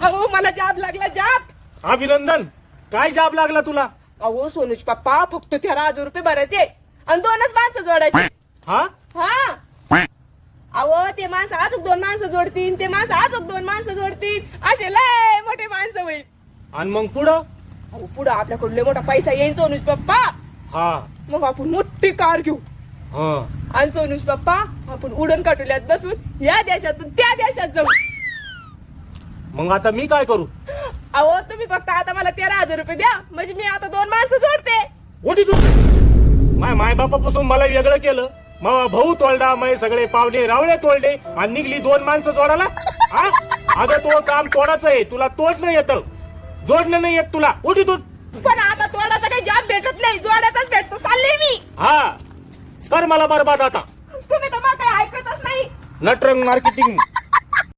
अहो मला जॉब लागला जॉब. अभिनंदन. काय जॉब लागला तुला? अहो सोनूज पप्पा फक्त 13,000 रुपये भरायचे आणि 2च माणसं जोडायची. हा हा अहो ते माणसं अजून 2 माणसं जोडतील, ते माणसं अजून 2 माणसं जोडतील, असे लय मोठे माणसं होईल. आणि मग पुढं? अहो पुढं आपल्याकडून लय मोठा पैसा येईल सोनूज पप्पा. हा मग आपण मोठी कार घेऊ हा. आणि सोनूज पप्पा आपण उडण काटुल्यात बसून या देशातून त्या देशात जाऊ. मग आता मी काय करू? अहो तुम्ही फक्त आता मला 13,000 रुपये द्या, म्हणजे मी आता 2 माणसं जोडते. उठी तू. माय बापापासून मला वेगळं केलं. मग भाऊ तोलडा, मै सगळे पावले रावळे तोडले आणि निघली 2 माणसं जोडायला. हा अगं तो काम तोडाचं आहे, तुला तोडणं येतं, जोडणं नाही येत तुला. उठी तू. पण आता तोडाचा काही जॉब भेटत नाही, जोडाचाच भेटतो. चालले मी. हा कर मला बरबाद आता. तुम्ही तर मग काही ऐकतच नाही. नटरंग मार्केटिंग